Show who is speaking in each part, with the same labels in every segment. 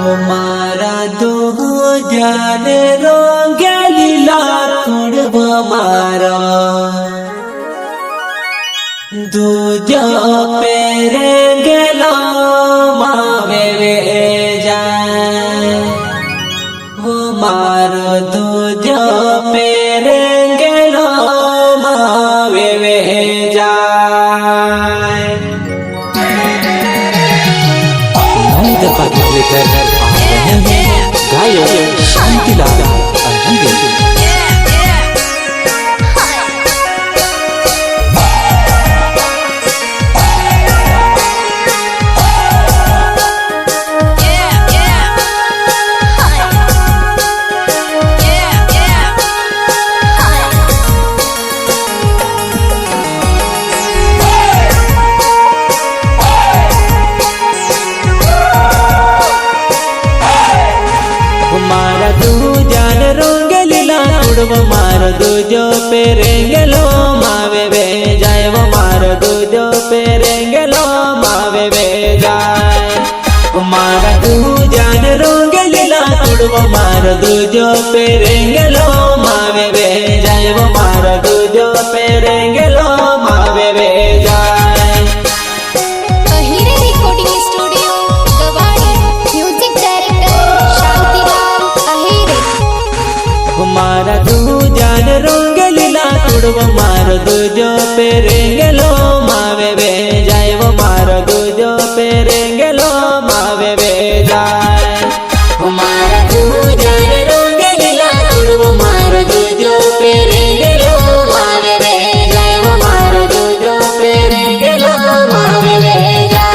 Speaker 1: मारा दो जाने रोंगेलीला कुड़ब मारा दूजो पेरे गेलो मावे वे जाए वो मारो दूजो पेरे गेलो मावे वे जाए गायक शांतिलाल अहिरे। मारो दूजो पेरेंगेलो मावे वे जाए वो मारो दूजो पेरेंगेलो मावे वे जाए मारा दूजान रोंगेलीला तुड़वो मारो दूजो पेरेंगेलो मावे वे जाए वो मारो दूजो पेरेंगेलो मावे वे जाए।
Speaker 2: Ahire recording studio Gawadi music director Shantilal Ahire.
Speaker 1: मारा दूजान रोंगेलीला तुड़वो मारो दूजो पेरेंगेलो मावे वे जाए वो मारो दूजो पेरेंगेलो मावे वे जाए मारा दूजान रोंगेलीला तुड़वो मारो दूजो पेरेंगेलो मावे वे जाए वो मारो दूजो पेरेंगेलो मावे वे जाए।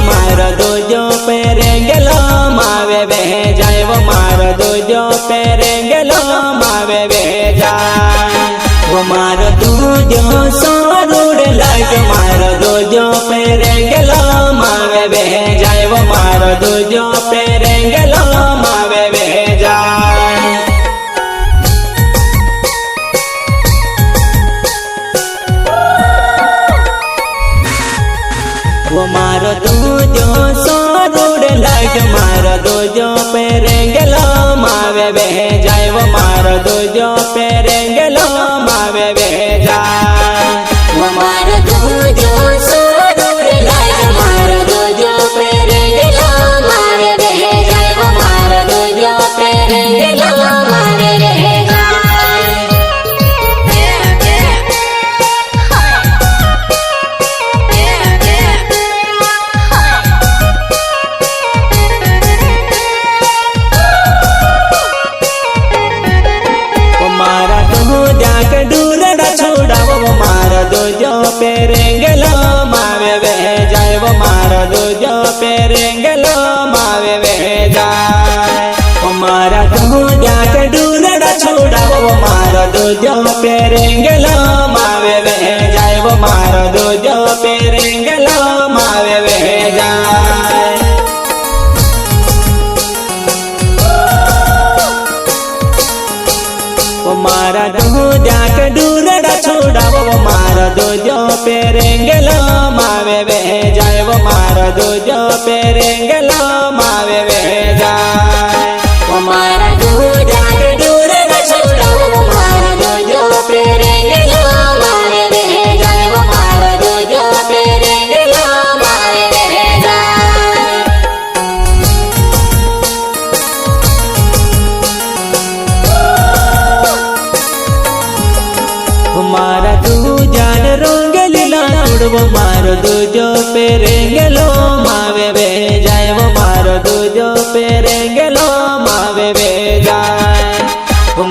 Speaker 1: मारो दूजो पेरेंगेलो मावे वे जाए वो मारो दूजो पेरेंगेलो मावे वे जाए वो मारो दूजो सोरूड लाइक मारो दूजो पेरेंगेलो मावे वे जाए वो मारो दूजो पेरेंगेलो मावे वे जाए। वो मारो दूजो सोरूड लाइक मारो दूजो पेरेंगेलो मावे वे जाए वो मारो दूजो पेरेंगेलो मावे वे जाए वो मारो दूजो सोरूड लाइक मारो दूजो पेरेंगेलो मावे वे जाए वो मारो दूजो पेरेंगेलो मावे वे जाए। दूजो पेरेंगेलो मावे वे जाए वो मारो दूजो पेरेंगेलो मावे वे जाए वो मारा दूजा के डूलड़ा छोड़ा वो मारो दूजो पेरेंगेलो मावे वे जाए वो मारो दूजो पेरेंगेलो मावे वे जाए। वो मारा दूजा के डूलड़ा छोड़ा वो मारो दूजो पेरेंगेलो मावे वे जाए वो मारो दूजो पेरेंगेलो मावे वे जाए वो मारा दूजा के डूलड़ा छोड़ा वो मारो दूजो पेरेंगेलो मावे वे जाए वो मारो दूजो पेरेंगेलो मावे वे जाए। मारा दूजान रोंगेलीला तुड़वो मारो दूजो पेरेंगेलो मावे वे जाए वो मारो दूजो पेरेंगेलो मावे वे जाए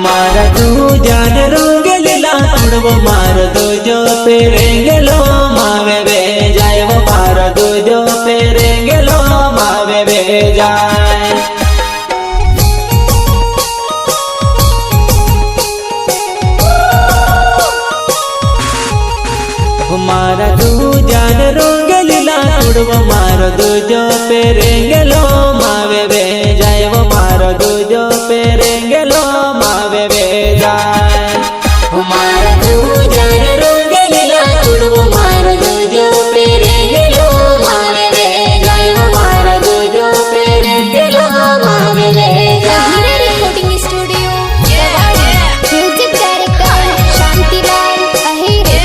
Speaker 1: मारा दूजान रोंगेलीला तुड़वो मारो दूजो पेरेंगेलो मावे वे जाए वो मारो दूजो पेरेंगेलो मावे वे जाए। तुड़वो मारो दूजो पेरेंगलो मावे वे जाए वो मारो दूजो पेरेंगलो मावे वे जाए
Speaker 2: मारा दूजा रंगलीला तुड़वो मारो दूजो पेरेंगलो मावे वे जाए वो मारो दूजो पेरेंगलो मावे वे जाए recording studio Gawadi music director Shantilal Ahire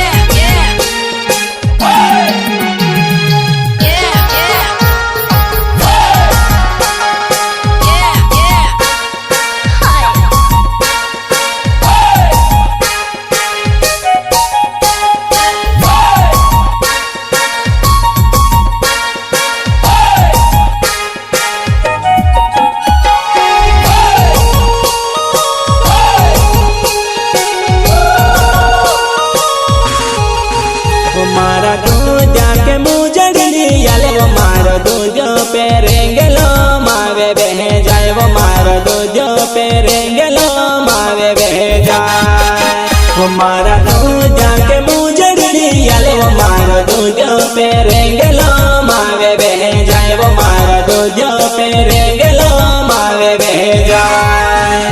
Speaker 1: मारा दूजा के मुजड़ली याले वो मारो दूजो पेरेंगलो मावे बह जाए वो मारो दूजो पेरेंगलो मावे बह जाए वो मारा दूजा के मुजड़ली याले वो मारो दूजो पेरेंगलो मावे बह जाए वो मारो दूजो पेरेंगलो मावे बह जाए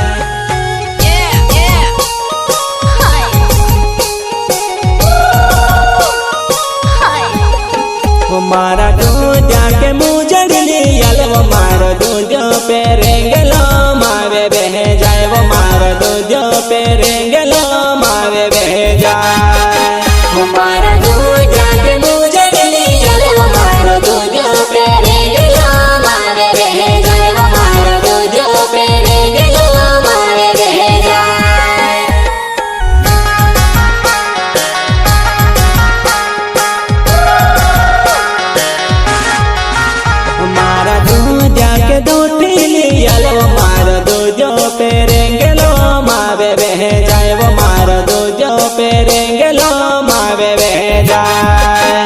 Speaker 1: मारा दूजा के मुजड़ली याले वो मारो दूजो पेरेंगलो मावे बह जाए वो मारो दूजो पेरेंगलो मावे बह जाए
Speaker 2: मारा दूजा के मुजड़ली याले वो मारो दूजो पेरेंगलो मावे वे जाए वो मारो दूजो पेरेंगलो मावे वे जाए
Speaker 1: मारा दूजा के दूठली याले वो मारो दूजो पेरेंगलो मावे बह जाए वो मारो दूजो पेरेंगलो मावे बह जाए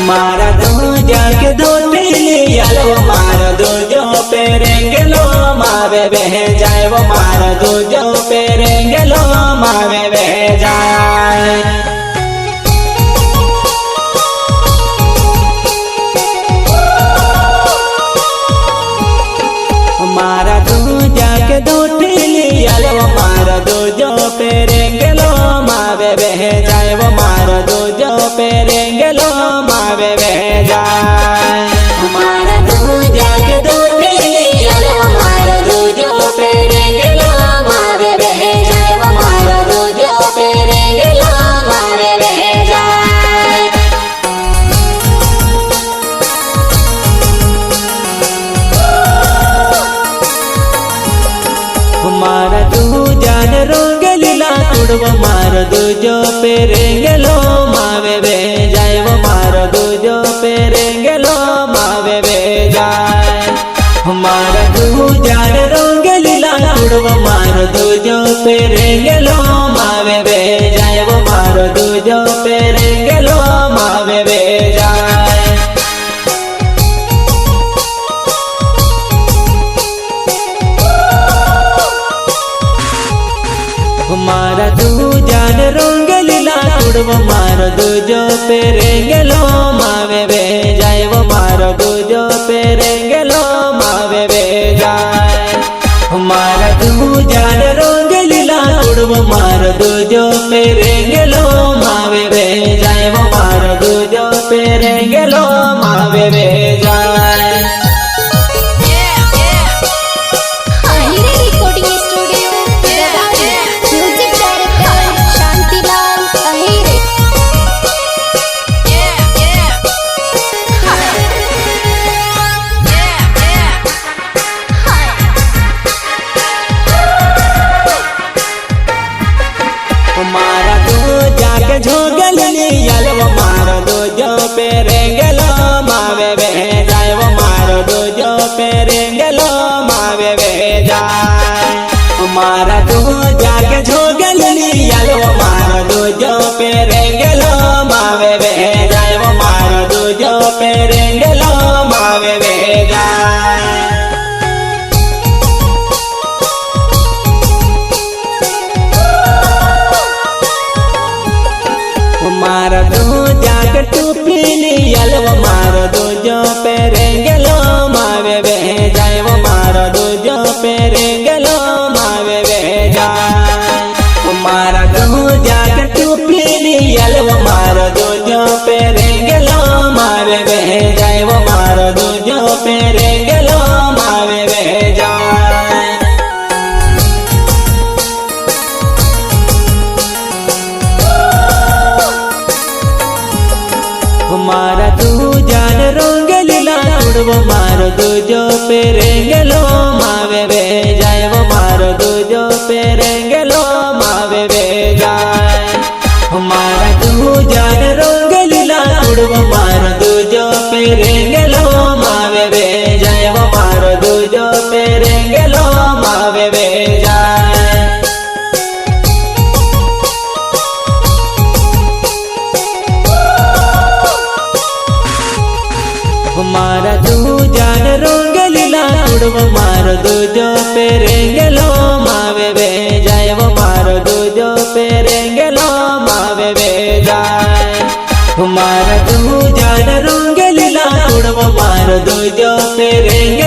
Speaker 1: मारा दूजा के दूठली याले वो मारो दूजो पेरेंगलो मावे बह जाए वो मारो दूजो पेरेंगलो मावे बह जाए मारा दूजा के दूठली याले वो मारो दूजो पेरेंगलो मावे बह जाए वो मारो दूजो पेरेंगलो मावे बह जाए
Speaker 2: मारा दूजा के दूठली याले वो मारो दूजो पेरेंगलो मावे वे जाए वो मारो दूजो पेरेंगलो मावे वे जाए
Speaker 1: मारा दूजा ने रंगलीला तुड़वो मारो दूजो पेरेंगलो मावे बह जाए वो मारो दूजो पेरेंगलो मावे बह जाए मारा दूजा ने रंगलीला तुड़वो मारो दूजो पेरेंगलो मावे बह जाए वो मारो दूजो पेरेंगलो मावे बह जाए मारा दूजा ने रंगलीला तुड़वो मारो दूजो पेरेंगलो मावे बह जाए वो मारो दूजो पेरेंगलो मावे बह जाए मारा दूजा ने रंगलीला तुड़वो मारो दूजो पेरेंगलो मावे बह जाए वो मारो दूजो पेरेंगलो मावे बह जाए
Speaker 2: Ahire recording studio Gawadi music director Shantilal Ahire
Speaker 1: मारा दूजा के झोगली याले वो मारो दूजो पेरेंगलो मावे बह जाए वो मारो दूजो पेरेंगलो मावे बह जाए मारा दूजा के झोगली याले वो मारो दूजो पेरेंगलो मावे बह जाए वो मारो दूजो पेरेंगलो मावे बह जाए मारा दूजा के टूपी लियल वो मारो दूजो तुड़वो मारो दूजो पेरेंगेलो मावे वे जाए वो मारो दूजो पेरेंगेलो मावे वे जाए मारा दूजा रंगलीला तुड़वो मारो दूजो पेरेंगेलो मावे वे जाए वो मारो दूजो पेरेंगेलो मावे वे जाए मारा दूजा रंगलीला तुड़वो मारो दूजो पेरेंगेलो मावे वे जाए वो मारो दूजो पेरेंगेलो मावे वे जाए मारा दूजा रंगलीला तुड़वो मारो दूजो पेरेंगेलो